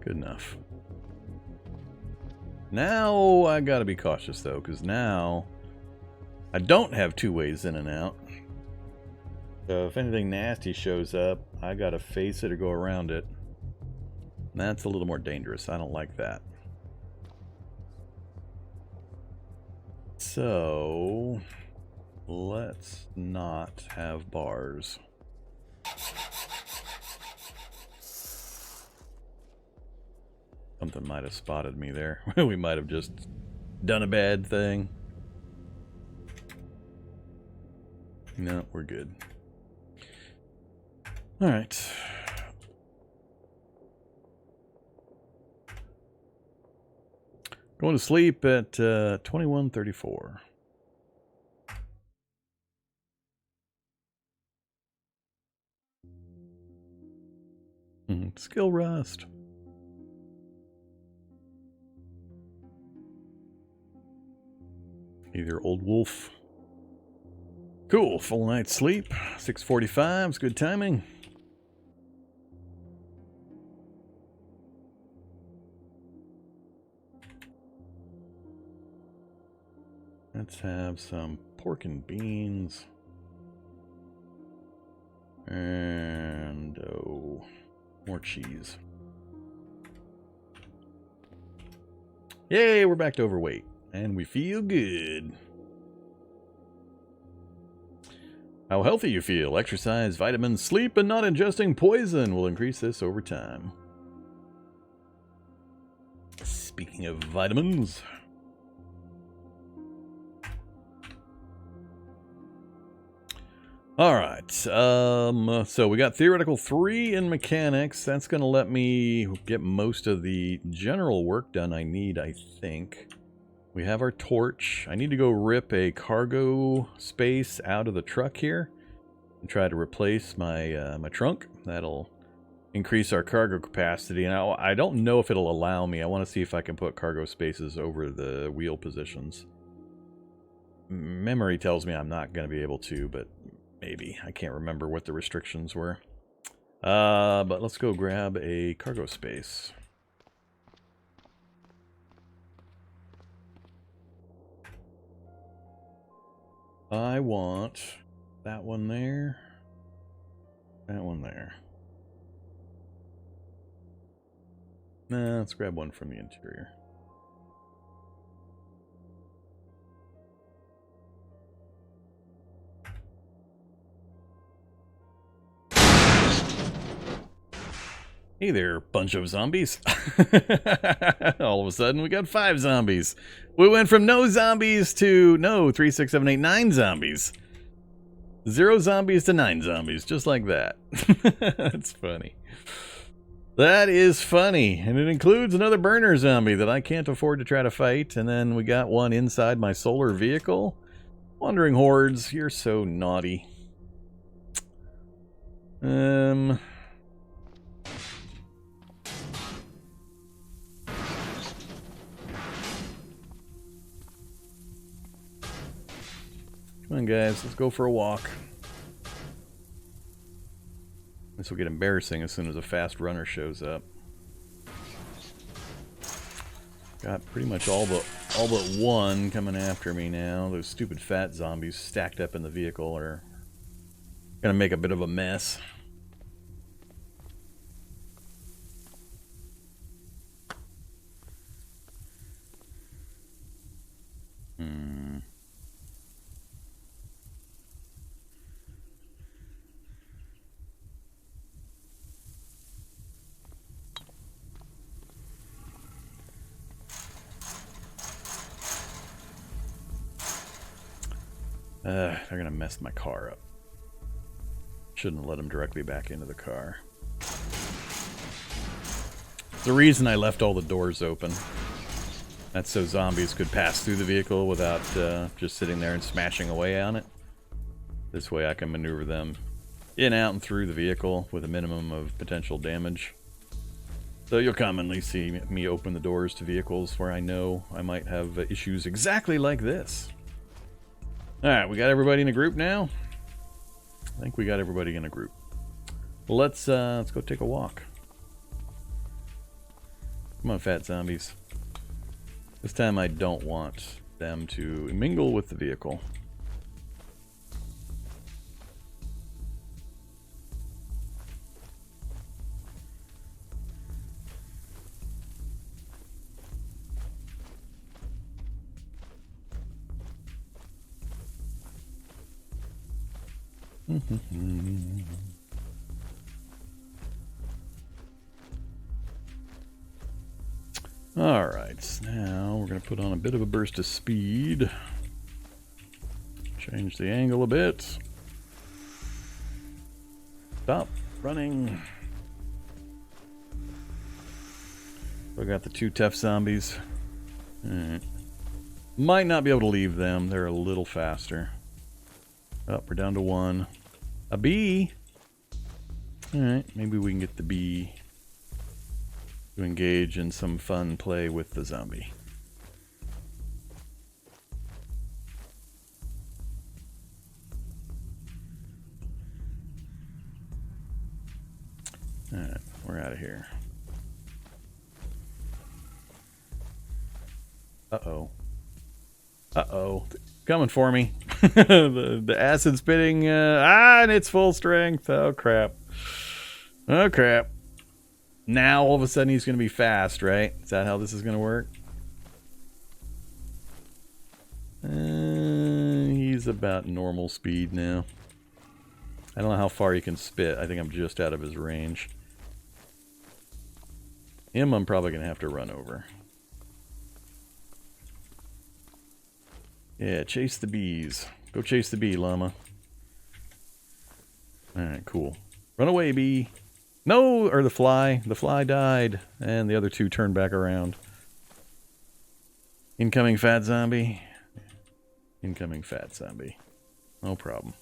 Good enough. Now I gotta be cautious though, because now I don't have two ways in and out. So if anything nasty shows up, I gotta face it or go around it. That's a little more dangerous. I don't like that. So let's not have bars. Something might have spotted me there. We might have just done a bad thing. No, we're good. All right. Going to sleep at 21:34. Skill rust. Either old wolf. Cool, full night's sleep. 6:45 is good timing. Let's have some pork and beans. And more cheese. Yay, we're back to overweight. And we feel good. How healthy you feel. Exercise, vitamins, sleep, and not ingesting poison will increase this over time. Speaking of vitamins. Alright, so we got Theoretical 3 in Mechanics. That's going to let me get most of the general work done I need, I think. We have our torch. I need to go rip a cargo space out of the truck here and try to replace my my trunk. That'll increase our cargo capacity. And I don't know if it'll allow me. I want to see if I can put cargo spaces over the wheel positions. Memory tells me I'm not going to be able to, but maybe. I can't remember what the restrictions were. But let's go grab a cargo space. I want that one there, that one there. Nah, let's grab one from the interior. Hey there, bunch of zombies. All of a sudden, we got 5 zombies. We went from no zombies to, no, 3, 6, 7, 8, 9 zombies. 0 zombies to 9 zombies, just like that. That's funny. That is funny. And it includes another burner zombie that I can't afford to try to fight. And then we got one inside my solar vehicle. Wandering hordes, you're so naughty. Come on, guys, let's go for a walk. This will get embarrassing as soon as a fast runner shows up. Got pretty much all but one coming after me now. Those stupid fat zombies stacked up in the vehicle are gonna make a bit of a mess. They're gonna mess my car up. Shouldn't have let them directly back into the car. The reason I left all the doors open. That's so zombies could pass through the vehicle without just sitting there and smashing away on it. This way I can maneuver them in, out, and through the vehicle with a minimum of potential damage. So you'll commonly see me open the doors to vehicles where I know I might have issues exactly like this. Alright, we got everybody in a group now? I think we got everybody in a group. Let's go take a walk. Come on, fat zombies. This time I don't want them to mingle with the vehicle. Alright, now we're going to put on a bit of a burst of speed. Change the angle a bit. Stop running. We got the 2 tough zombies. Alright. Might not be able to leave them, they're a little faster. Oh, we're down to 1. A bee! Alright, maybe we can get the bee to engage in some fun play with the zombie. Alright, we're out of here. Uh-oh. Uh-oh. Coming for me. the acid spitting, and it's full strength. Oh, crap. Oh, crap. Now, all of a sudden, he's going to be fast, right? Is that how this is going to work? He's about normal speed now. I don't know how far he can spit. I think I'm just out of his range. Him, I'm probably going to have to run over. Yeah, chase the bees. Go chase the bee, llama. Alright, cool. Run away, bee. No! Or the fly. The fly died. And the other 2 turned back around. Incoming fat zombie. Incoming fat zombie. No problem.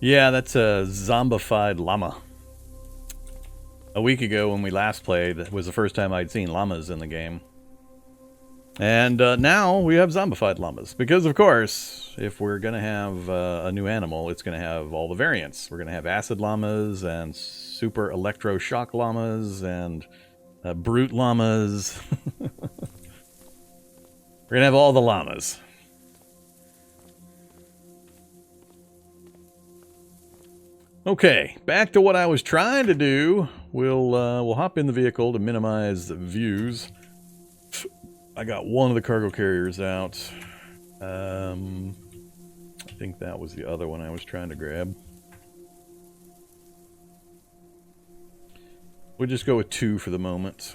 Yeah, that's a zombified llama. A week ago when we last played, it was the first time I'd seen llamas in the game. And now we have zombified llamas. Because, of course, if we're going to have a new animal, it's going to have all the variants. We're going to have acid llamas and super electroshock llamas and brute llamas. We're going to have all the llamas. Okay, back to what I was trying to do. We'll hop in the vehicle to minimize the views. I got one of the cargo carriers out. I think that was the other one I was trying to grab. We'll just go with 2 for the moment.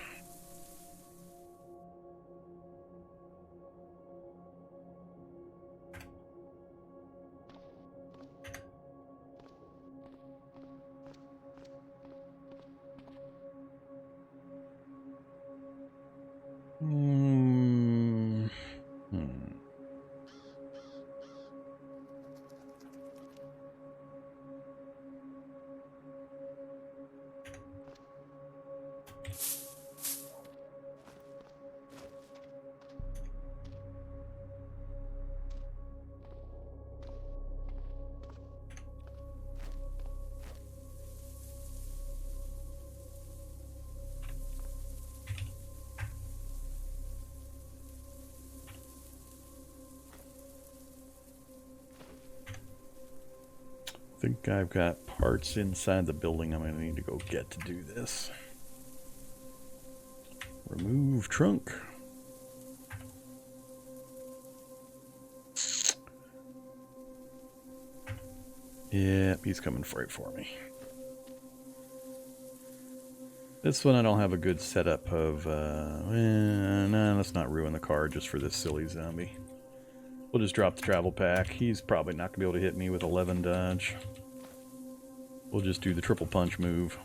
I think I've got parts inside the building I'm going to need to go get to do this. Remove trunk. Yeah, he's coming right for me. This one I don't have a good setup of, no, let's not ruin the car just for this silly zombie. We'll just drop the travel pack. He's probably not going to be able to hit me with 11 dodge. We'll just do the triple punch move.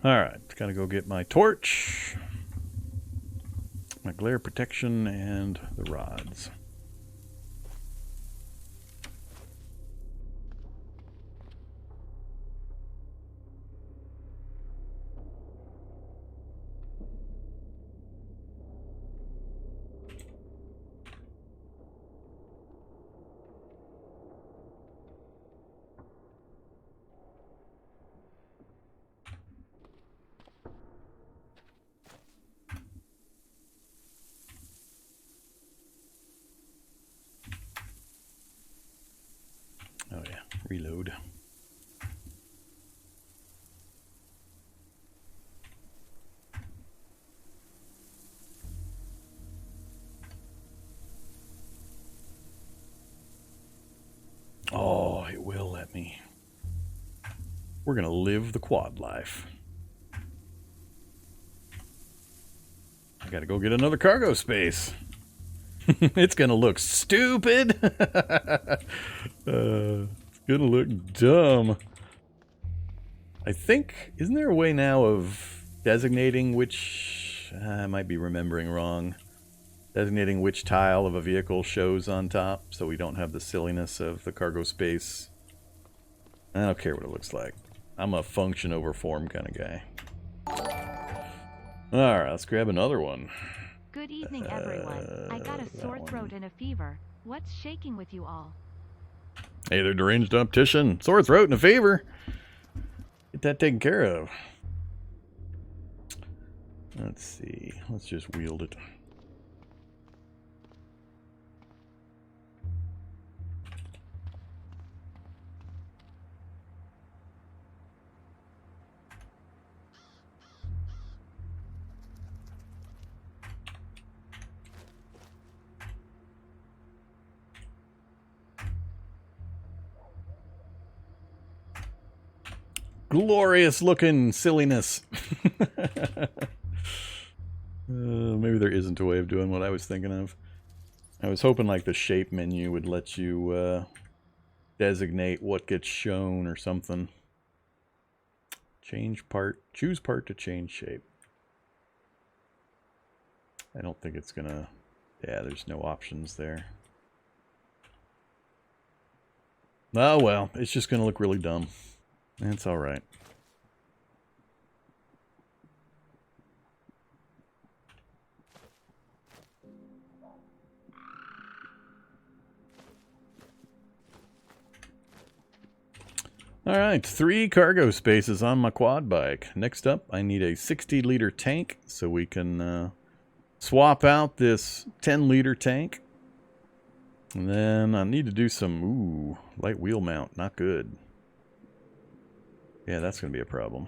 Alright, gotta go get my torch, my glare protection, and the rods. Oh yeah, reload. Oh, it will let me. We're gonna live the quad life. I gotta go get another cargo space. It's gonna look stupid. It's gonna look dumb. I think, isn't there a way now of designating which, I might be remembering wrong, designating which tile of a vehicle shows on top so we don't have the silliness of the cargo space? I don't care what it looks like. I'm a function over form kind of guy. Alright, let's grab another one. Good evening, everyone. I got a sore throat and a fever. What's shaking with you all? Hey there, deranged optician. Sore throat and a fever. Get that taken care of. Let's see. Let's just wield it. Glorious looking silliness. Maybe there isn't a way of doing what I was thinking of. I was hoping like the shape menu would let you designate what gets shown or something. Change part, choose part to change shape. I don't think it's gonna, yeah, there's no options there. Oh well, it's just gonna look really dumb. That's alright. Alright, 3 cargo spaces on my quad bike. Next up, I need a 60-liter tank so we can swap out this 10-liter tank. And then I need to do some, light wheel mount, not good. Yeah, that's going to be a problem.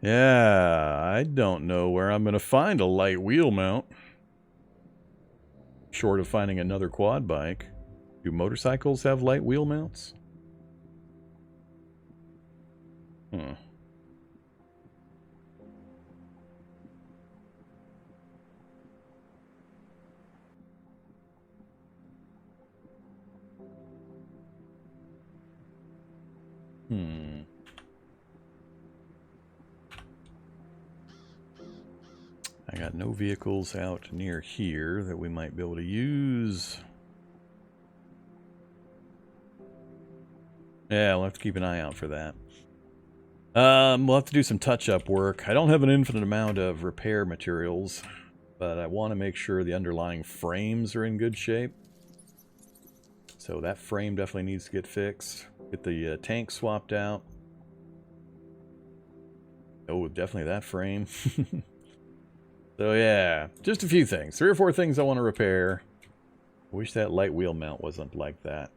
Yeah, I don't know where I'm going to find a light wheel mount. Short of finding another quad bike. Do motorcycles have light wheel mounts? I got no vehicles out near here that we might be able to use. Yeah, we'll have to keep an eye out for that. We'll have to do some touch-up work. I don't have an infinite amount of repair materials, but I want to make sure the underlying frames are in good shape. So that frame definitely needs to get fixed. Get the tank swapped out. Oh, definitely that frame. So yeah, just a few things. 3 or 4 things I want to repair. I wish that light wheel mount wasn't like that.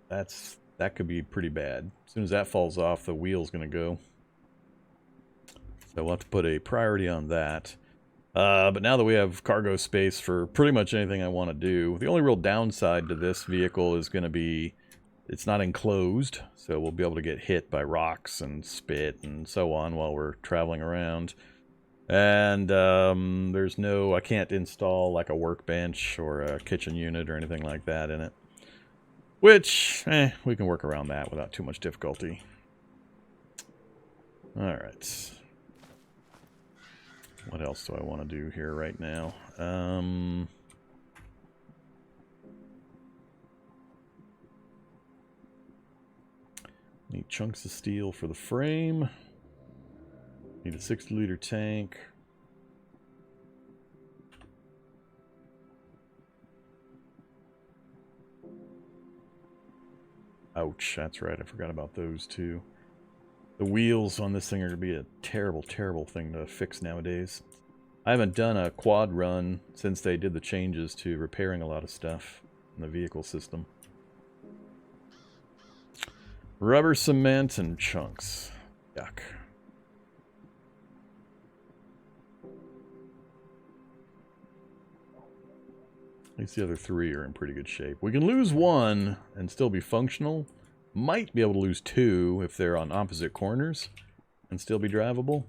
That could be pretty bad. As soon as that falls off, the wheel's going to go. So we'll have to put a priority on that. But now that we have cargo space for pretty much anything I want to do, the only real downside to this vehicle is going to be it's not enclosed. So we'll be able to get hit by rocks and spit and so on while we're traveling around. And I can't install like a workbench or a kitchen unit or anything like that in it. Which, we can work around that without too much difficulty. Alright. What else do I want to do here right now? Need chunks of steel for the frame. Need a 60-liter tank. Ouch, that's right, I forgot about those too. The wheels on this thing are going to be a terrible, terrible thing to fix nowadays. I haven't done a quad run since they did the changes to repairing a lot of stuff in the vehicle system. Rubber cement and chunks. Yuck. At least the other three are in pretty good shape. We can lose one and still be functional. Might be able to lose two if they're on opposite corners and still be drivable.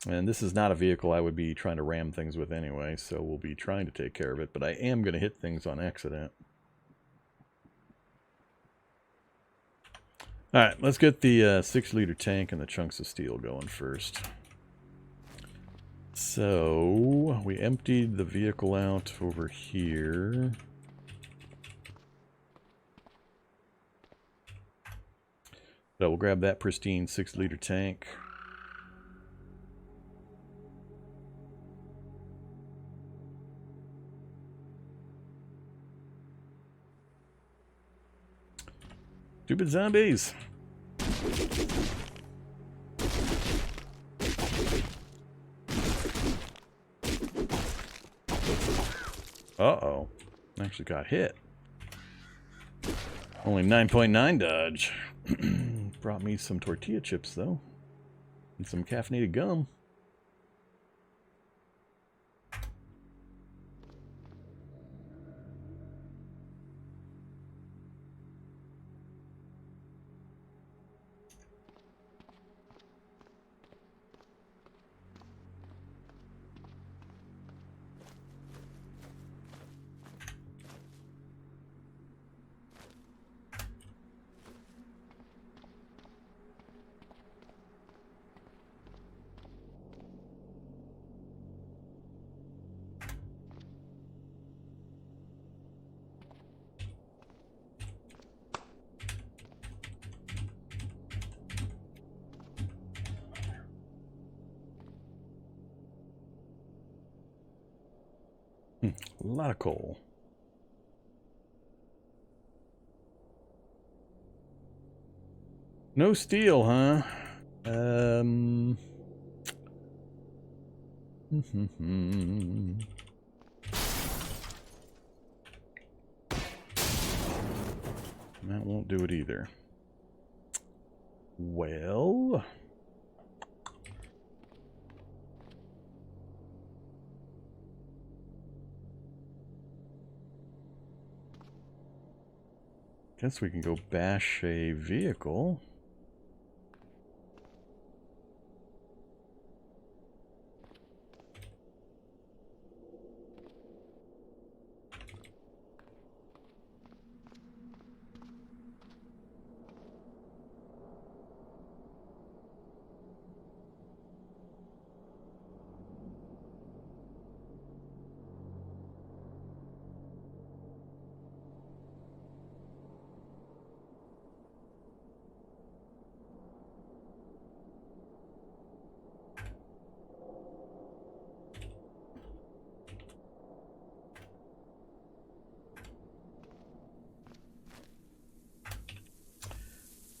And this is not a vehicle I would be trying to ram things with anyway, so we'll be trying to take care of it, but I am going to hit things on accident. Alright, let's get the 6-liter tank and the chunks of steel going first. So, we emptied the vehicle out over here. So we'll grab that pristine 6-liter tank. Stupid zombies! Uh-oh. Actually got hit. Only 9.9 dodge. Brought me some tortilla chips, though. And some caffeinated gum. A lot of coal. No steel, huh? That won't do it either. Well... guess we can go bash a vehicle.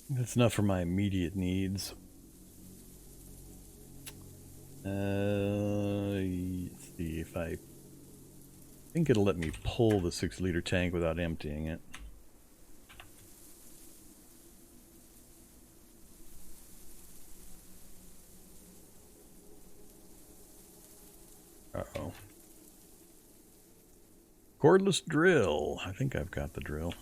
That's enough for my immediate needs. Let's see if I think it'll let me pull the 6-liter tank without emptying it. Uh-oh. Cordless drill. I think I've got the drill.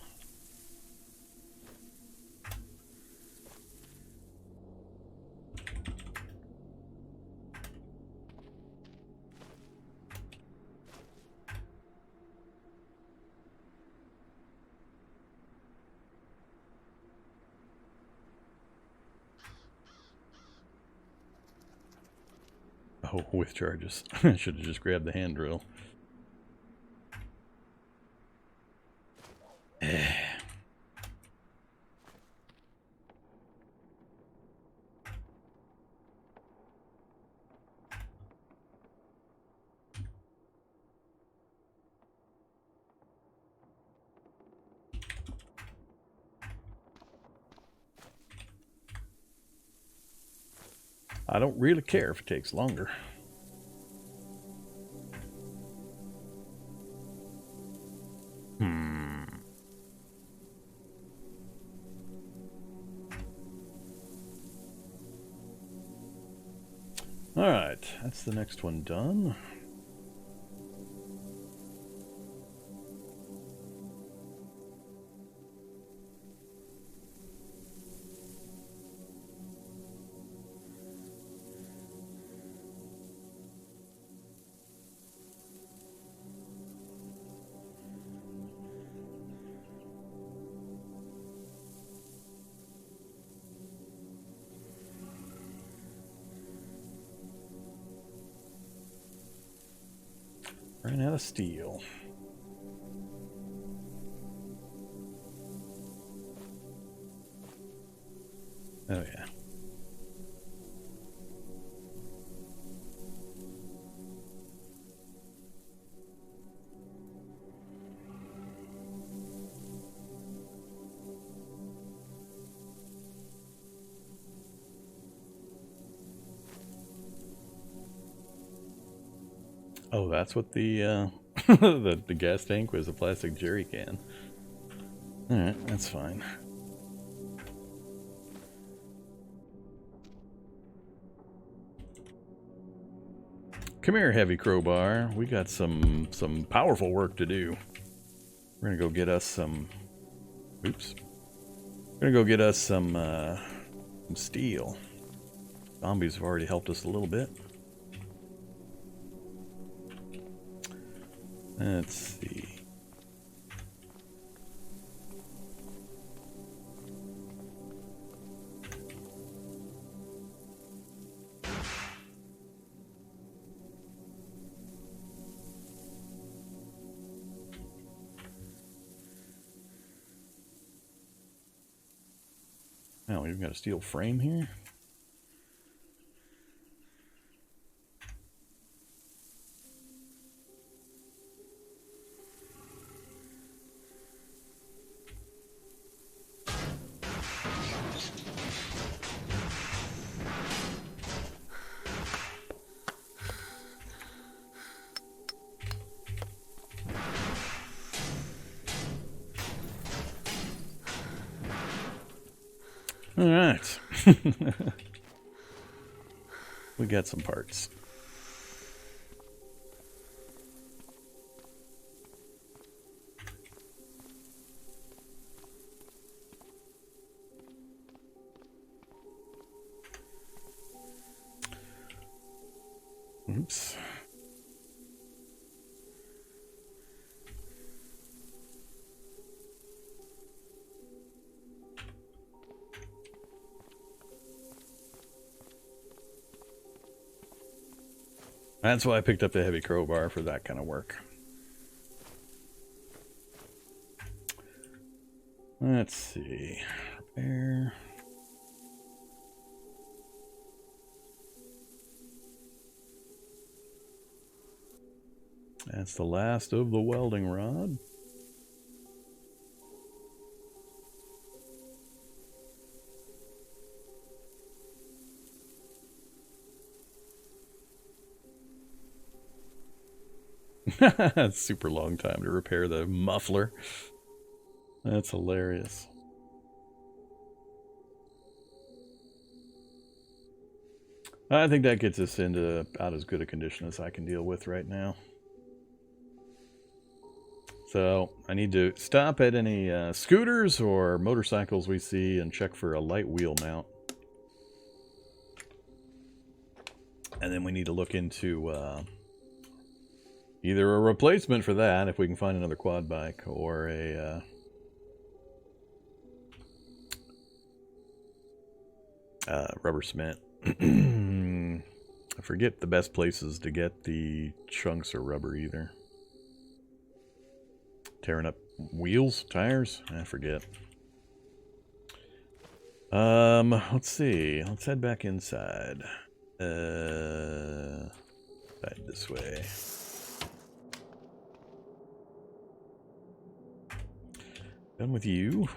Oh, with charges. I should have just grabbed the hand drill. I don't really care if it takes longer. Alright, that's the next one done. Ran out of steel. Oh yeah. Oh, that's what the the gas tank was, a plastic jerry can. Alright, that's fine. Come here, heavy crowbar. We got some powerful work to do. We're gonna go get us some. Oops. We're gonna go get us some steel. Zombies have already helped us a little bit. Let's see. Oh, we've got a steel frame here. All right. We got some parts. Oops. That's why I picked up the heavy crowbar, for that kind of work. Let's see. Repair. That's the last of the welding rod. That's super long time to repair the muffler. That's hilarious. I think that gets us into about as good a condition as I can deal with right now. So I need to stop at any scooters or motorcycles we see and check for a light wheel mount. And then we need to look into either a replacement for that, if we can find another quad bike, or a rubber cement. I forget the best places to get the chunks or rubber either. Tearing up wheels, tires? I forget. Let's see. Let's head back inside. Head this way. Done with you.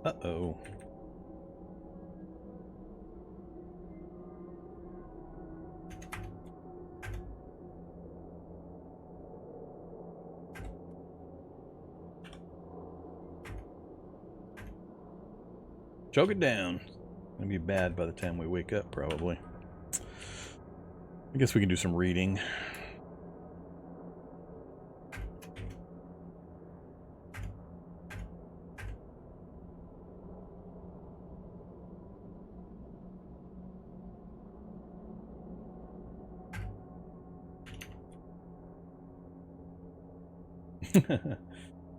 Uh-oh. Choke it down. Gonna be bad by the time we wake up, probably. I guess we can do some reading.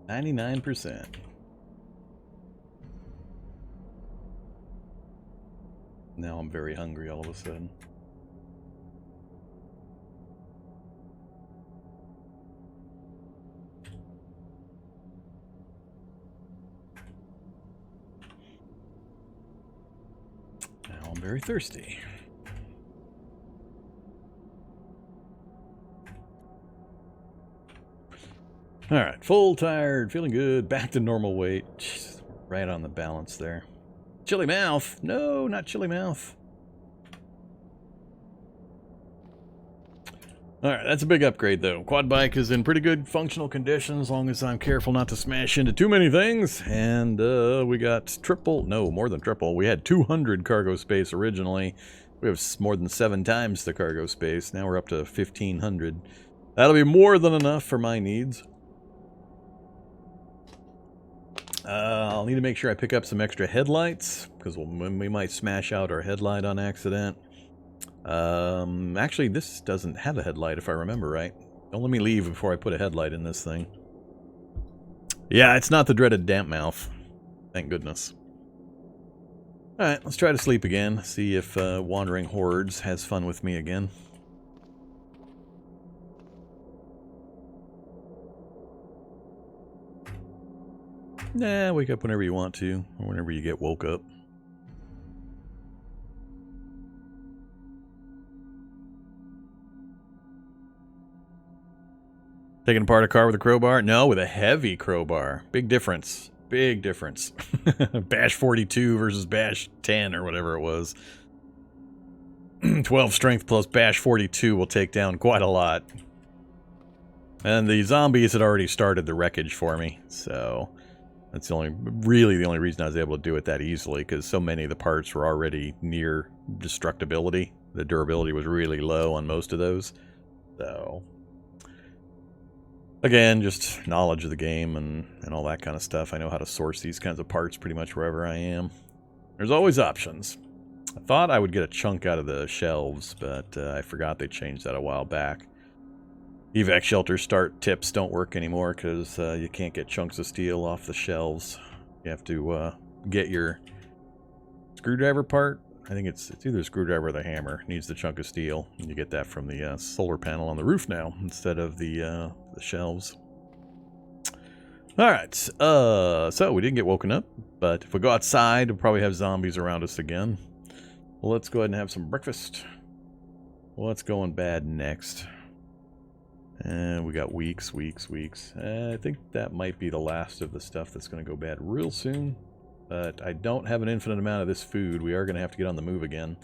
$99%. Now I'm very hungry all of a sudden. Now I'm very thirsty. Alright, full tired, feeling good, back to normal weight. Jeez, right on the balance there. Chilly mouth! No, not chilly mouth. Alright, that's a big upgrade though. Quad bike is in pretty good functional condition as long as I'm careful not to smash into too many things. And we got more than triple. We had 200 cargo space originally. We have more than 7 times the cargo space. Now we're up to 1,500. That'll be more than enough for my needs. I'll need to make sure I pick up some extra headlights, because we might smash out our headlight on accident. Actually, this doesn't have a headlight, if I remember right. Don't let me leave before I put a headlight in this thing. Yeah, it's not the dreaded damp mouth. Thank goodness. Alright, let's try to sleep again. See if Wandering Hordes has fun with me again. Nah, wake up whenever you want to, or whenever you get woke up. Taking apart a car with a crowbar? No, with a heavy crowbar. Big difference. Big difference. Bash 42 versus Bash 10 or whatever it was. 12 strength plus Bash 42 will take down quite a lot. And the zombies had already started the wreckage for me, so... That's really the only reason I was able to do it that easily, because so many of the parts were already near destructibility. The durability was really low on most of those. So, again, just knowledge of the game and all that kind of stuff. I know how to source these kinds of parts pretty much wherever I am. There's always options. I thought I would get a chunk out of the shelves, but I forgot they changed that a while back. Evac shelter start tips don't work anymore because you can't get chunks of steel off the shelves. You have to get your screwdriver part. I think it's either a screwdriver or the hammer. It needs the chunk of steel. And you get that from the solar panel on the roof now instead of the shelves. Alright, so we didn't get woken up, but if we go outside, we'll probably have zombies around us again. Well, let's go ahead and have some breakfast. What's going bad next? And we got weeks. I think that might be the last of the stuff that's going to go bad real soon. But I don't have an infinite amount of this food. We are going to have to get on the move again.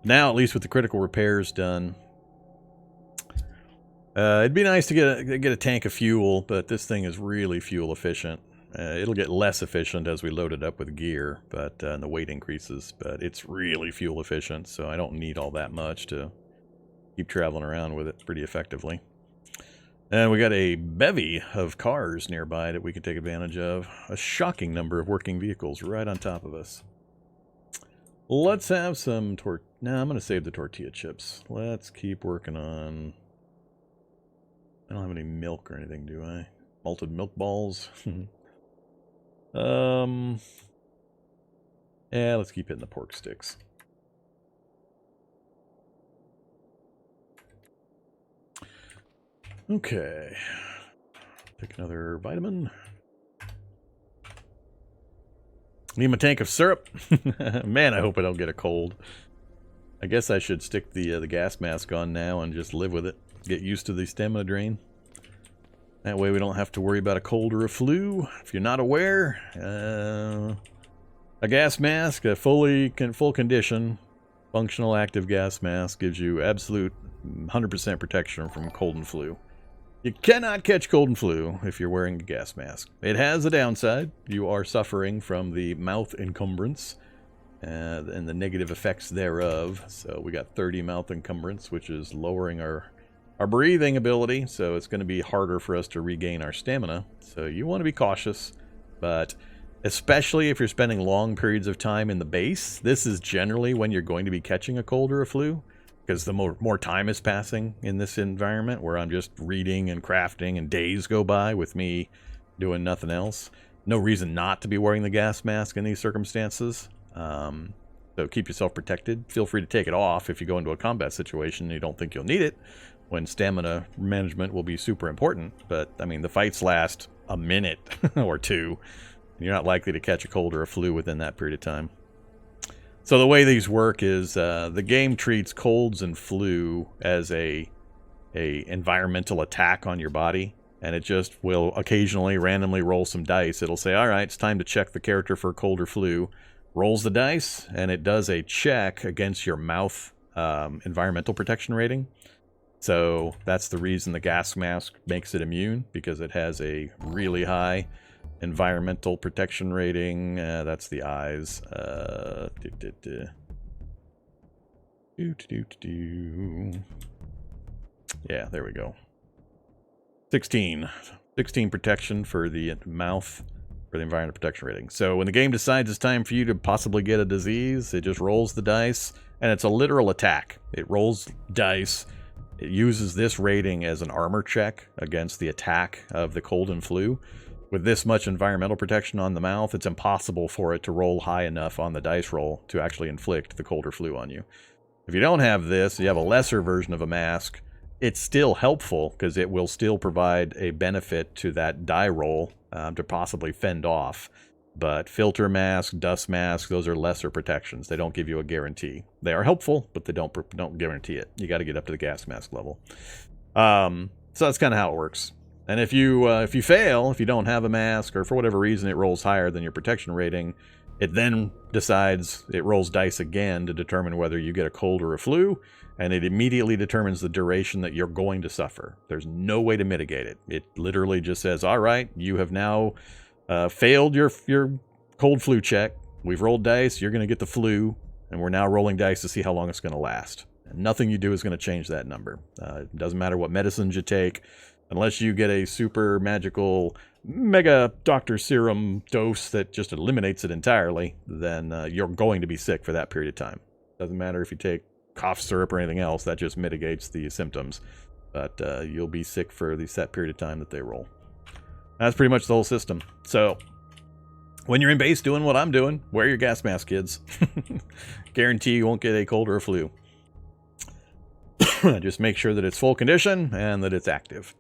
Now, at least with the critical repairs done. It'd be nice to get a tank of fuel, but this thing is really fuel efficient. It'll get less efficient as we load it up with gear, but and the weight increases. But it's really fuel efficient, so I don't need all that much to keep traveling around with it pretty effectively. And we got a bevy of cars nearby that we can take advantage of. A shocking number of working vehicles right on top of us. Let's have some No, I'm going to save the tortilla chips. Let's keep working on... I don't have any milk or anything, do I? Malted milk balls. Yeah, let's keep hitting the pork sticks. Okay. Take another vitamin. Need my tank of syrup. Man, I hope I don't get a cold. I guess I should stick the gas mask on now and just live with it. Get used to the stamina drain. That way we don't have to worry about a cold or a flu. If you're not aware, a gas mask, a full condition, functional active gas mask gives you absolute 100% protection from cold and flu. You cannot catch cold and flu if you're wearing a gas mask. It has a downside. You are suffering from the mouth encumbrance and the negative effects thereof. So we got 30 mouth encumbrance, which is lowering our breathing ability. So it's going to be harder for us to regain our stamina. So you want to be cautious, but especially if you're spending long periods of time in the base, this is generally when you're going to be catching a cold or a flu. Because the more time is passing in this environment where I'm just reading and crafting and days go by with me doing nothing else. No reason not to be wearing the gas mask in these circumstances. So keep yourself protected. Feel free to take it off if you go into a combat situation and you don't think you'll need it, when stamina management will be super important. But, I mean, the fights last a minute or two. You're not likely to catch a cold or a flu within that period of time. So the way these work is the game treats colds and flu as a environmental attack on your body, and it just will occasionally randomly roll some dice. It'll say, all right, it's time to check the character for cold or flu. Rolls the dice, and it does a check against your mouth environmental protection rating. So that's the reason the gas mask makes it immune, because it has a really high environmental protection rating. That's the eyes. Yeah, there we go. 16 protection for the mouth for the environmental protection rating. So when the game decides it's time for you to possibly get a disease, it just rolls the dice, and it's a literal attack. It rolls dice. It uses this rating as an armor check against the attack of the cold and flu. With this much environmental protection on the mouth, it's impossible for it to roll high enough on the dice roll to actually inflict the cold or flu on you. If you don't have this, you have a lesser version of a mask, it's still helpful because it will still provide a benefit to that die roll to possibly fend off. But filter mask, dust mask, those are lesser protections. They don't give you a guarantee. They are helpful, but they don't guarantee it. You got to get up to the gas mask level. So that's kind of how it works. And if you fail, if you don't have a mask, or for whatever reason it rolls higher than your protection rating, it then decides, it rolls dice again to determine whether you get a cold or a flu, and it immediately determines the duration that you're going to suffer. There's no way to mitigate it. It literally just says, all right, you have now failed your cold flu check. We've rolled dice, you're going to get the flu, and we're now rolling dice to see how long it's going to last. And nothing you do is going to change that number. It doesn't matter what medicines you take. Unless you get a super magical mega doctor serum dose that just eliminates it entirely, then you're going to be sick for that period of time. Doesn't matter if you take cough syrup or anything else, that just mitigates the symptoms. But you'll be sick for the set period of time that they roll. That's pretty much the whole system. So when you're in base doing what I'm doing, wear your gas mask, kids. Guarantee you won't get a cold or a flu. Just make sure that it's full condition and that it's active.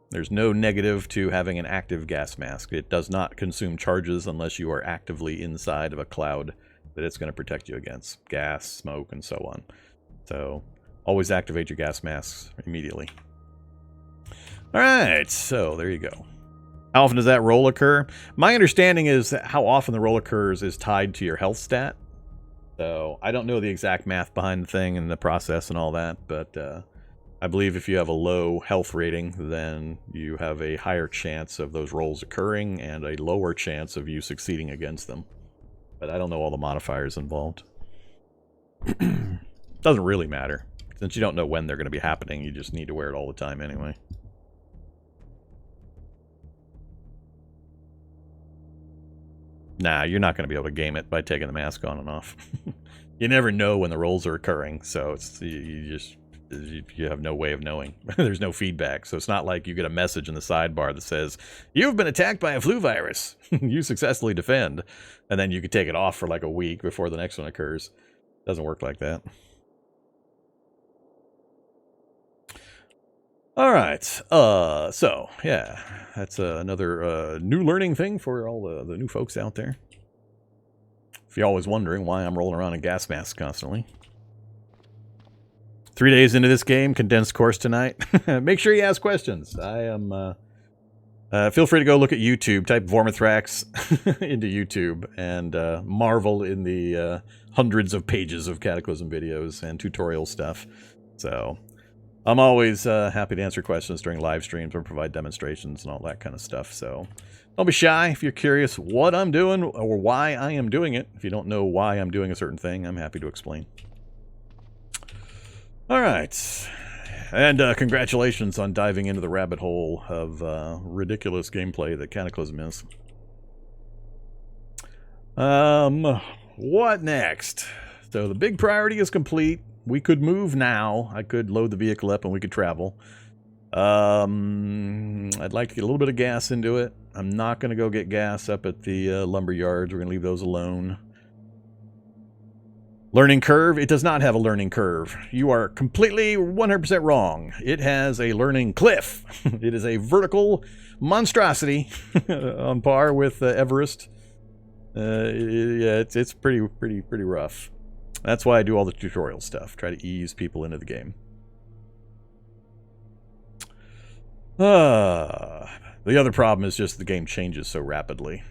There's no negative to having an active gas mask. It does not consume charges unless you are actively inside of a cloud that it's going to protect you against. Gas, smoke, and so on. So always activate your gas masks immediately. Alright, so there you go. How often does that roll occur? My understanding is that how often the roll occurs is tied to your health stat. So I don't know the exact math behind the thing and the process and all that, but I believe if you have a low health rating, then you have a higher chance of those rolls occurring and a lower chance of you succeeding against them. But I don't know all the modifiers involved. Doesn't really matter. Since you don't know when they're going to be happening, you just need to wear it all the time anyway. Nah, you're not going to be able to game it by taking the mask on and off. You never know when the rolls are occurring, so it's you have no way of knowing. There's no feedback, so it's not like you get a message in the sidebar that says, "You've been attacked by a flu virus. You successfully defend," and then you can take it off for like a week before the next one occurs. Doesn't work like that. All right, so yeah, that's another new learning thing for all the new folks out there. If you're always wondering why I'm rolling around in gas masks constantly. 3 days into this game, condensed course tonight. Make sure you ask questions. I am. Feel free to go look at YouTube. Type Vormithrax into YouTube and marvel in the hundreds of pages of Cataclysm videos and tutorial stuff. So I'm always happy to answer questions during live streams or provide demonstrations and all that kind of stuff. So don't be shy if you're curious what I'm doing or why I am doing it. If you don't know why I'm doing a certain thing, I'm happy to explain. All right. And congratulations on diving into the rabbit hole of ridiculous gameplay that Cataclysm is. What next? So the big priority is complete. We could move now. I could load the vehicle up and we could travel. I'd like to get a little bit of gas into it. I'm not going to go get gas up at the lumber yards. We're going to leave those alone. Learning curve? It does not have a learning curve. You are completely 100% wrong. It has a learning cliff. It is a vertical monstrosity on par with Everest. Yeah, it's pretty rough. That's why I do all the tutorial stuff. Try to ease people into the game. The other problem is just the game changes so rapidly.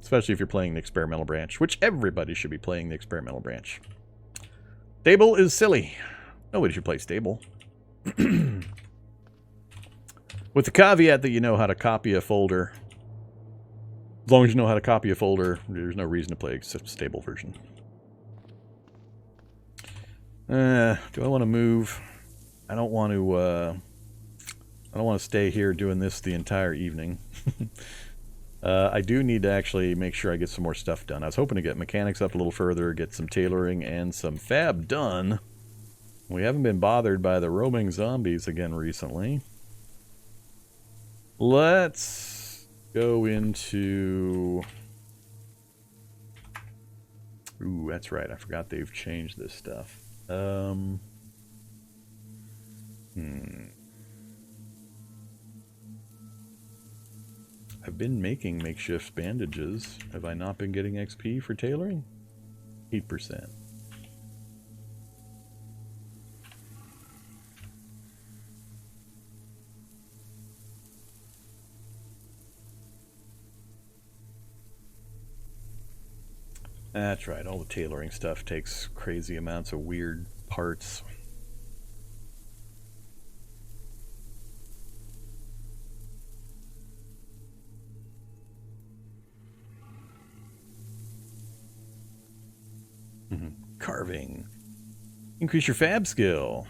Especially if you're playing the experimental branch, which everybody should be playing the experimental branch. Stable is silly. Nobody should play stable. With the caveat that you know how to copy a folder. As long as you know how to copy a folder, there's no reason to play a stable version. Do I want to move? I don't want to stay here doing this the entire evening. I do need to actually make sure I get some more stuff done. I was hoping to get mechanics up a little further, get some tailoring and some fab done. We haven't been bothered by the roaming zombies again recently. Let's go into... Ooh, that's right. I forgot they've changed this stuff. I've been making makeshift bandages. Have I not been getting XP for tailoring? 8%. That's right. All the tailoring stuff takes crazy amounts of weird parts. Carving. Increase your fab skill.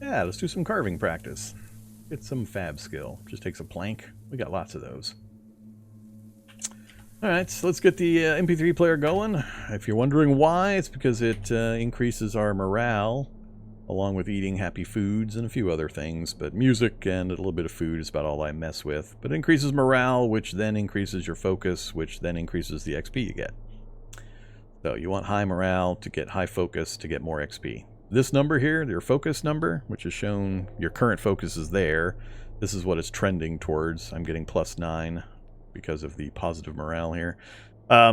Yeah, let's do some carving practice. Get some fab skill. Just takes a plank. We got lots of those. Alright, so let's get the MP3 player going. If you're wondering why, it's because it increases our morale, along with eating happy foods and a few other things. But music and a little bit of food is about all I mess with. But it increases morale, which then increases your focus, which then increases the XP you get. So you want high morale to get high focus to get more XP. This number here, your focus number, which is shown, your current focus is there. This is what it's trending towards. I'm getting +9 because of the positive morale here.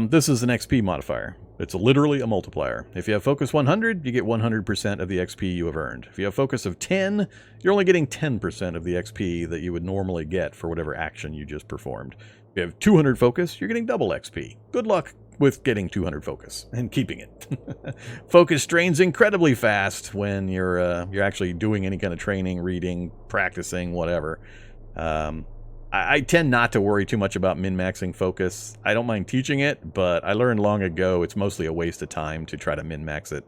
This is an XP modifier. It's literally a multiplier. If you have focus 100, you get 100% of the XP you have earned. If you have focus of 10, you're only getting 10% of the XP that you would normally get for whatever action you just performed. If you have 200 focus, you're getting double XP. Good luck with getting 200 focus and keeping it. Focus drains incredibly fast when you're actually doing any kind of training, reading, practicing, whatever. I tend not to worry too much about min-maxing focus. I don't mind teaching it, but I learned long ago it's mostly a waste of time to try to min-max it.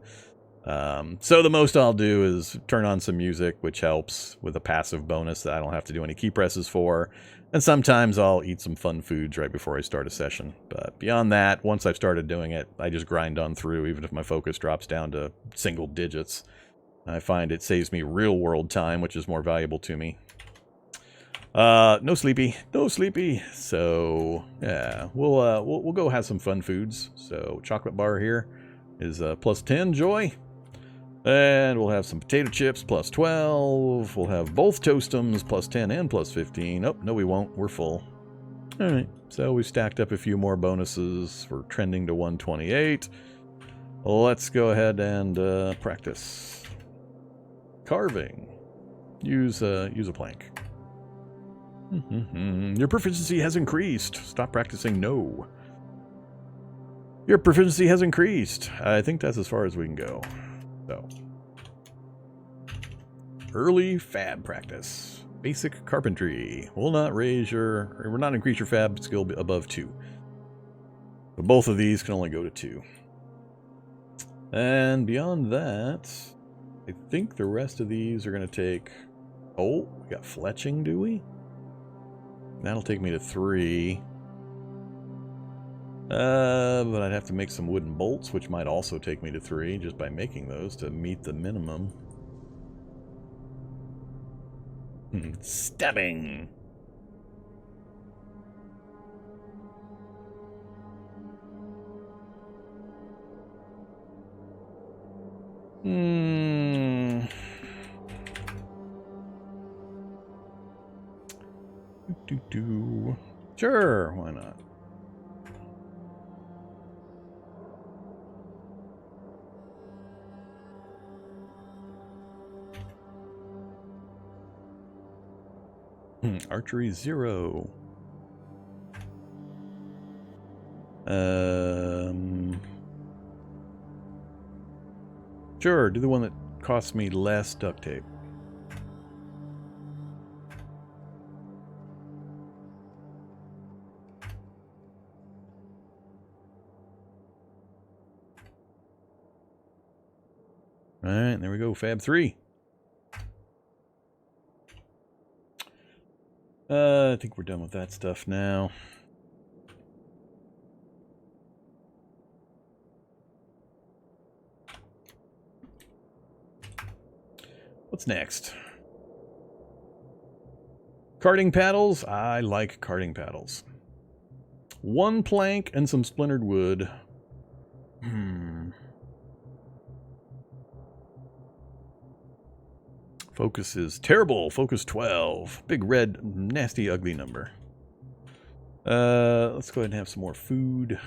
So the most I'll do is turn on some music, which helps with a passive bonus that I don't have to do any key presses for. And sometimes I'll eat some fun foods right before I start a session. But beyond that, once I've started doing it, I just grind on through, even if my focus drops down to single digits. I find it saves me real world time, which is more valuable to me. No sleepy. No sleepy. So, yeah, we'll go have some fun foods. So, chocolate bar here is plus 10 joy. And we'll have some potato chips, plus 12. We'll have both Toastums, plus 10 and plus 15. Oh, no we won't. We're full. Alright, so we've stacked up a few more bonuses. We're trending to 128. Let's go ahead and practice. Carving. Use a plank. Your proficiency has increased. Stop practicing, no. Your proficiency has increased. I think that's as far as we can go. So, early fab practice. Basic carpentry. Will not increase your fab skill above 2. But both of these can only go to 2. And beyond that, I think the rest of these are going to take... Oh, we got fletching, do we? That'll take me to 3. But I'd have to make some wooden bolts, which might also take me to 3, just by making those to meet the minimum. Stabbing! Sure, why not? Archery 0. Sure, do the one that costs me less duct tape. Alright, there we go, Fab 3. I think we're done with that stuff now. What's next? Karting paddles? I like karting paddles. 1 plank and some splintered wood. Focus is terrible. Focus 12. Big red, nasty, ugly number. Let's go ahead and have some more food.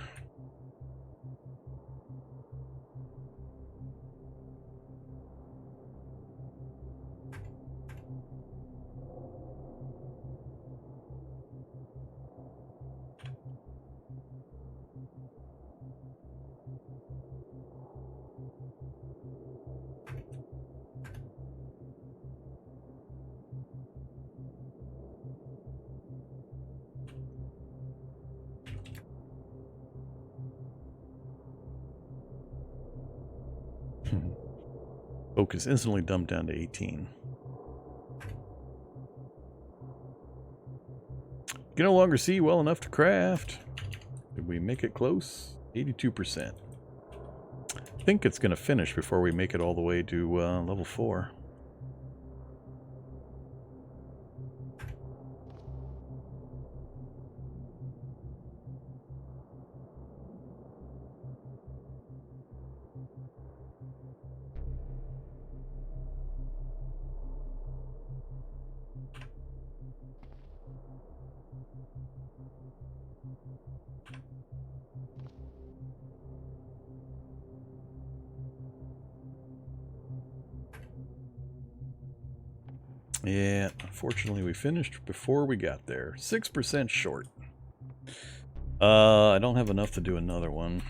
Focus instantly dumped down to 18. You can no longer see well enough to craft. Did we make it close? 82%. I think it's going to finish before we make it all the way to level 4. Yeah, unfortunately we finished before we got there. 6% short. I don't have enough to do another one.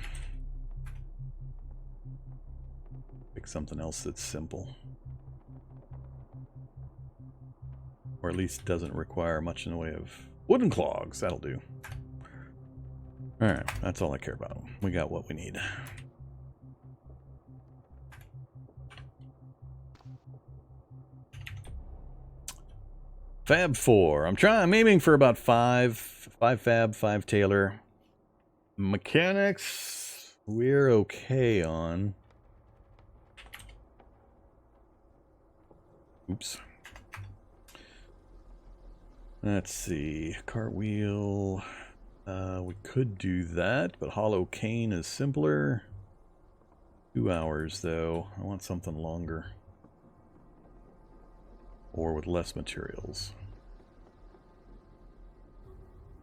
Pick something else that's simple. Or at least doesn't require much in the way of wooden clogs. That'll do. Alright, that's all I care about. We got what we need. Fab 4. I'm aiming for about 5 Fab, 5 Taylor. Mechanics, we're okay on. Oops. Let's see. Cartwheel. We could do that, but Hollow Cane is simpler. 2 hours, though. I want something longer. Or with less materials.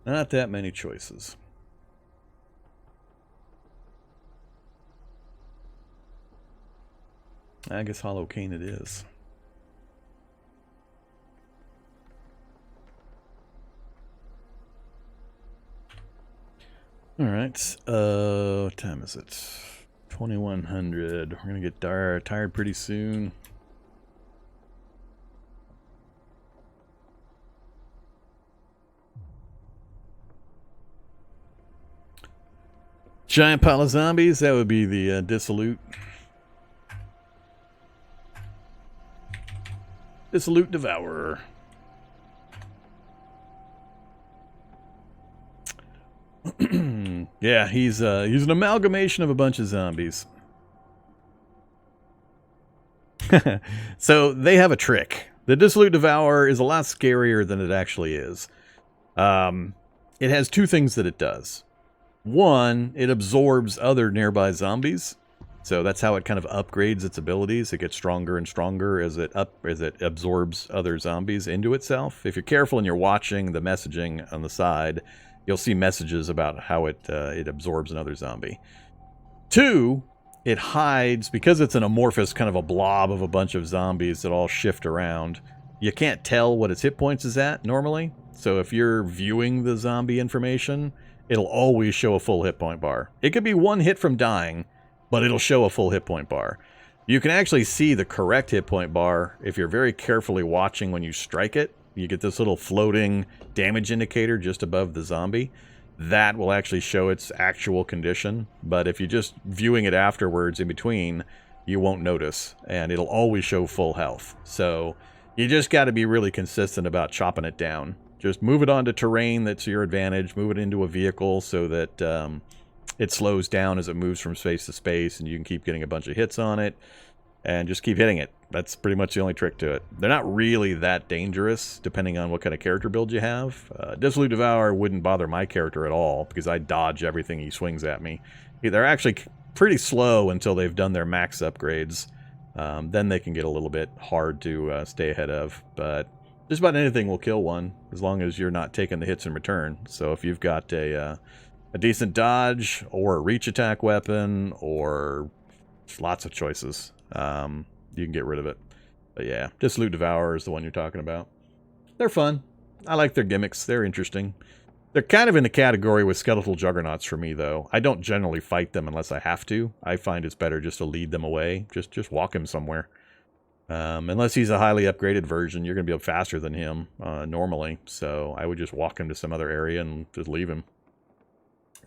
Not that many choices. I guess Hollow Cane it is. Alright, what time is it? 2100. We're gonna get tired pretty soon. Giant pile of zombies, that would be the Dissolute. Dissolute Devourer. Yeah, he's an amalgamation of a bunch of zombies. So they have a trick. The Dissolute Devourer is a lot scarier than it actually is. It has 2 things that it does. One, it absorbs other nearby zombies. So that's how it kind of upgrades its abilities. It gets stronger and stronger as it absorbs other zombies into itself. If you're careful and you're watching the messaging on the side, you'll see messages about how it absorbs another zombie. 2, it hides, because it's an amorphous kind of a blob of a bunch of zombies that all shift around. You can't tell what its hit points is at normally. So if you're viewing the zombie information, it'll always show a full hit point bar. It could be 1 hit from dying, but it'll show a full hit point bar. You can actually see the correct hit point bar if you're very carefully watching when you strike it. You get this little floating damage indicator just above the zombie. That will actually show its actual condition, but if you're just viewing it afterwards in between, you won't notice, and it'll always show full health. So you just got to be really consistent about chopping it down. Just move it onto terrain that's your advantage, move it into a vehicle so that it slows down as it moves from space to space, and you can keep getting a bunch of hits on it, and just keep hitting it. That's pretty much the only trick to it. They're not really that dangerous, depending on what kind of character build you have. Dissolute Devourer wouldn't bother my character at all, because I dodge everything he swings at me. They're actually pretty slow until they've done their max upgrades. Then they can get a little bit hard to stay ahead of, but just about anything will kill one, as long as you're not taking the hits in return. So if you've got a decent dodge, or a reach attack weapon, or lots of choices, you can get rid of it. But yeah, Dissolute Devourer is the one you're talking about. They're fun. I like their gimmicks. They're interesting. They're kind of in the category with Skeletal Juggernauts for me, though. I don't generally fight them unless I have to. I find it's better just to lead them away. Just walk him somewhere. Unless he's a highly upgraded version, you're going to be faster than him normally. So I would just walk him to some other area and just leave him.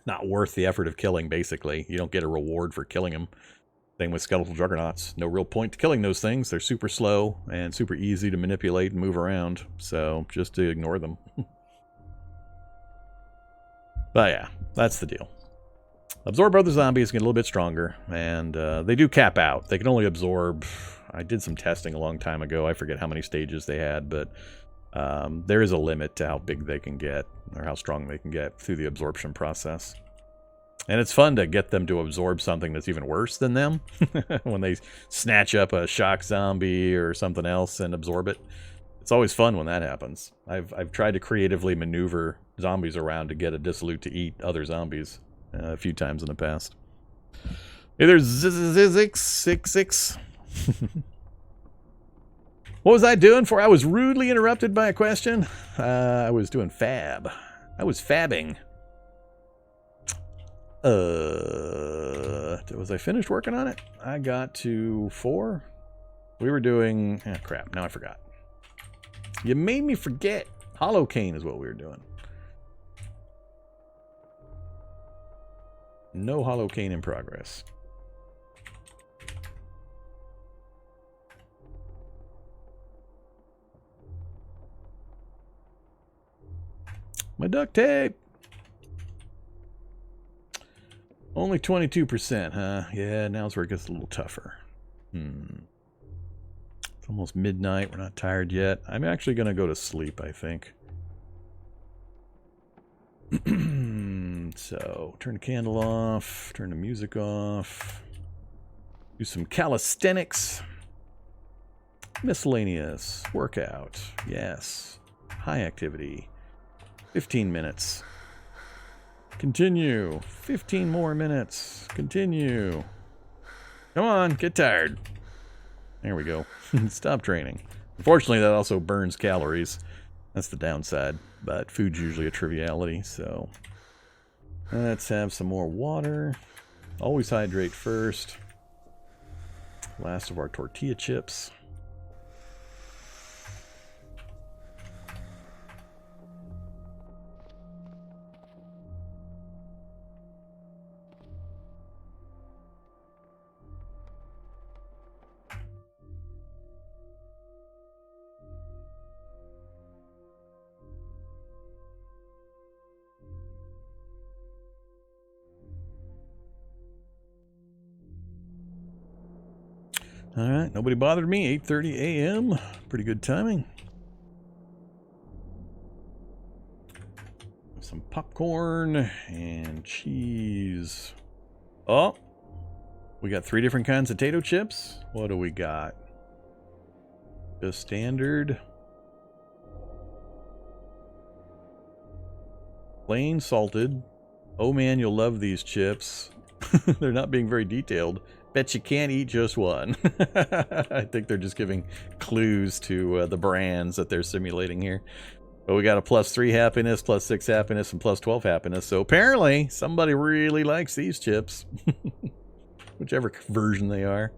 Not worth the effort of killing, basically. You don't get a reward for killing him. Same with Skeletal Juggernauts. No real point to killing those things. They're super slow and super easy to manipulate and move around. So just to ignore them. But yeah, that's the deal. Absorb other zombies, get a little bit stronger. And they do cap out. They can only absorb... I did some testing a long time ago. I forget how many stages they had, but there is a limit to how big they can get, or how strong they can get through the absorption process. And it's fun to get them to absorb something that's even worse than them. When they snatch up a shock zombie or something else and absorb it. It's always fun when that happens. I've tried to creatively maneuver zombies around to get a Dissolute to eat other zombies a few times in the past. Hey, there's Zizix66. What was I doing for? I was rudely interrupted by a question. I was doing fab. I was fabbing. Was I finished working on it? I got to 4. We were doing... Ah, crap. Now I forgot. You made me forget. Hollow Cane is what we were doing. No Hollow Cane in progress. My duct tape. Only 22%, huh? Yeah, now's where it gets a little tougher. It's almost midnight. We're not tired yet. I'm actually going to go to sleep, I think. So, turn the candle off. Turn the music off. Do some calisthenics. Miscellaneous. Workout. Yes. High activity. 15 minutes. Continue. 15 more minutes. Continue. Come on, get tired. There we go. Stop training. Unfortunately, that also burns calories. That's the downside. But food's usually a triviality, so... Let's have some more water. Always hydrate first. Last of our tortilla chips. Alright, nobody bothered me. 8:30 a.m. Pretty good timing. Some popcorn and cheese. Oh! We got 3 different kinds of potato chips. What do we got? The standard. Plain salted. Oh man, you'll love these chips. They're not being very detailed. Bet you can't eat just one. I think they're just giving clues to the brands that they're simulating here. But we got a +3 happiness, +6 happiness, and +12 happiness. So apparently somebody really likes these chips. Whichever version they are.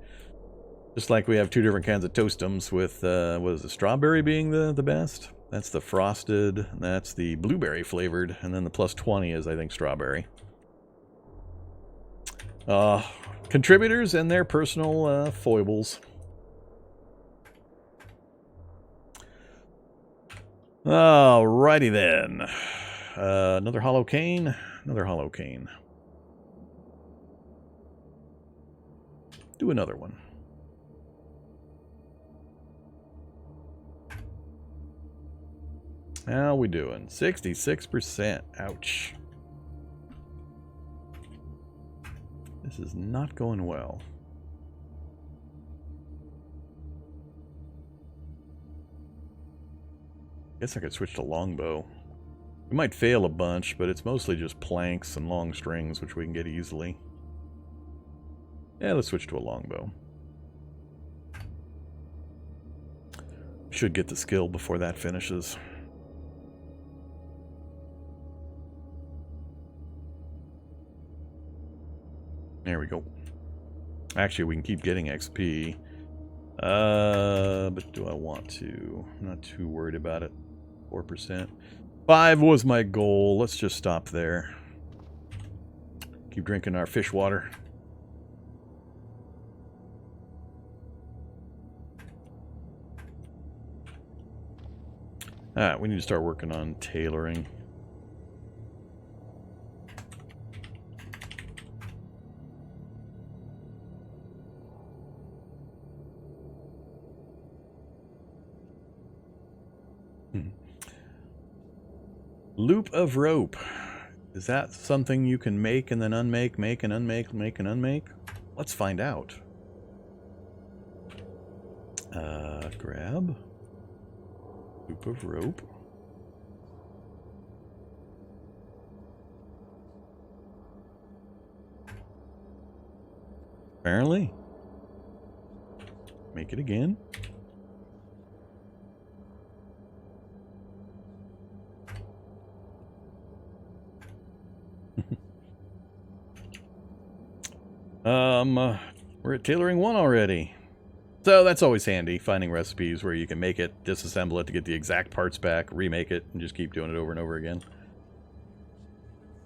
Just like we have 2 different kinds of Toastums with, what is it, strawberry being the best? That's the frosted, that's the blueberry flavored, and then the +20 is, I think, strawberry. Contributors and their personal foibles. Alrighty then. Another hollow cane. Another hollow cane. Do another one. How we doing? 66%. Ouch. This is not going well. Guess I could switch to longbow. We might fail a bunch, but it's mostly just planks and long strings, which we can get easily. Yeah, let's switch to a longbow. Should get the skill before that finishes. There we go. Actually, we can keep getting XP. But do I want to? I'm not too worried about it. 4%. 5 was my goal. Let's just stop there. Keep drinking our fish water. Alright, we need to start working on tailoring. Loop of rope. Is that something you can make and then unmake, make and unmake, make and unmake? Let's find out. Grab. Loop of rope. Apparently. Make it again. We're at tailoring 1 already. So that's always handy, finding recipes where you can make it, disassemble it to get the exact parts back, remake it, and just keep doing it over and over again.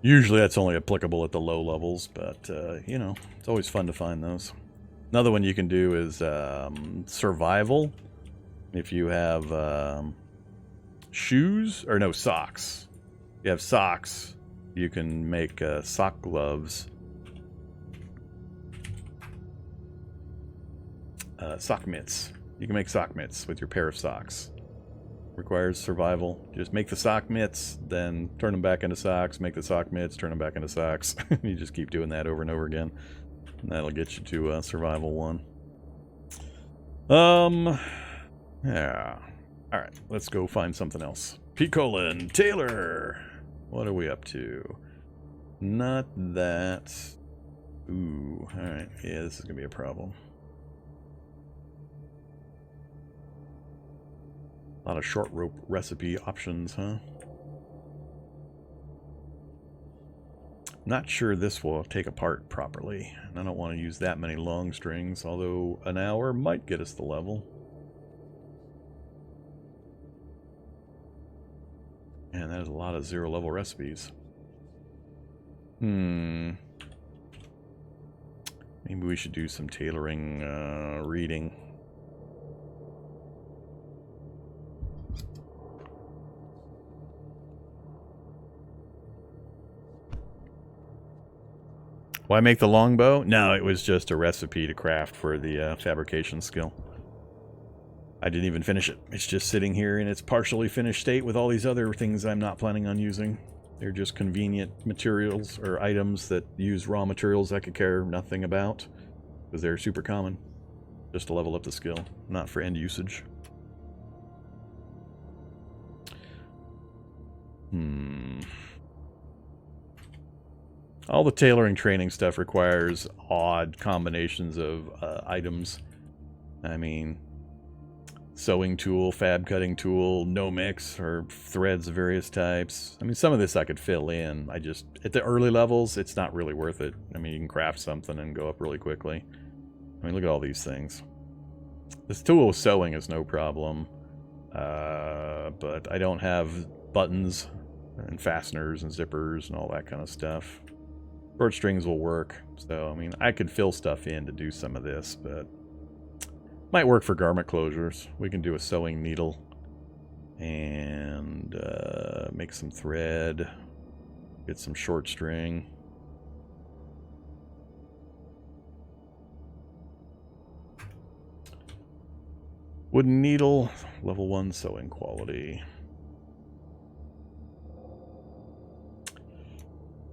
Usually that's only applicable at the low levels, but, you know, it's always fun to find those. Another one you can do is survival. If you have shoes, or no, socks. You have socks. You can make sock gloves. Sock mitts. You can make sock mitts with your pair of socks. Requires survival. Just make the sock mitts, then turn them back into socks. Make the sock mitts, turn them back into socks. You just keep doing that over and over again. And that'll get you to survival 1. Yeah. Alright, let's go find something else. P:, Taylor. What are we up to? Not that. Ooh, alright. Yeah, this is going to be a problem. A lot of short rope recipe options, huh? Not sure this will take apart properly. And I don't want to use that many long strings, although an hour might get us the level. And that is a lot of 0 level recipes. Maybe we should do some tailoring reading. Why make the longbow? No, it was just a recipe to craft for the fabrication skill. I didn't even finish it. It's just sitting here in its partially finished state with all these other things I'm not planning on using. They're just convenient materials or items that use raw materials I could care nothing about, because they're super common. Just to level up the skill, not for end usage. All the tailoring training stuff requires odd combinations of items. I mean, sewing tool, fab cutting tool, no mix, or threads of various types. I mean, some of this I could fill in. I just, at the early levels, it's not really worth it. I mean, you can craft something and go up really quickly. I mean, look at all these things. This tool with sewing is no problem. But I don't have buttons and fasteners and zippers and all that kind of stuff. Short strings will work, so, I mean, I could fill stuff in to do some of this, but might work for garment closures. We can do a sewing needle and make some thread, get some short string. Wooden needle, level 1 sewing quality.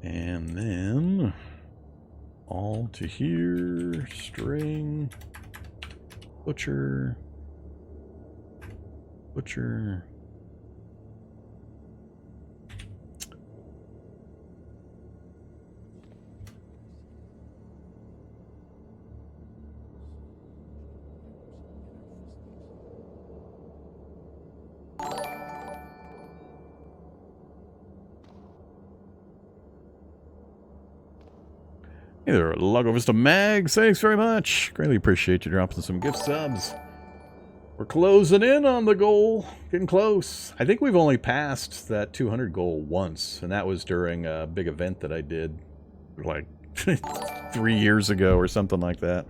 And then, all to here, string, butcher, butcher. Hey there, Lago Vista Mags. Thanks very much. Greatly appreciate you dropping some gift subs. We're closing in on the goal. Getting close. I think we've only passed that 200 goal once, and that was during a big event that I did like 3 years ago or something like that.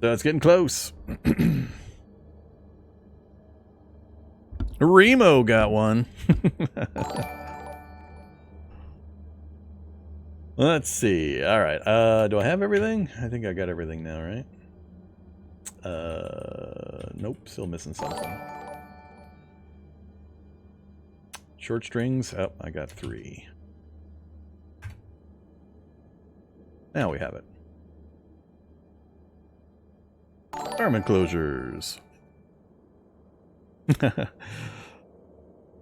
So it's getting close. Remo got one. Let's see. All right. Do I have everything? I think I got everything now, right? Nope. Still missing something. Short strings. Oh, I got 3. Now we have it. Garment closures.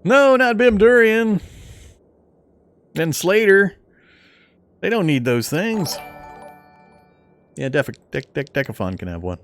No, not Bim Durian. And Slater. They don't need those things. Yeah, Decaphon can have one.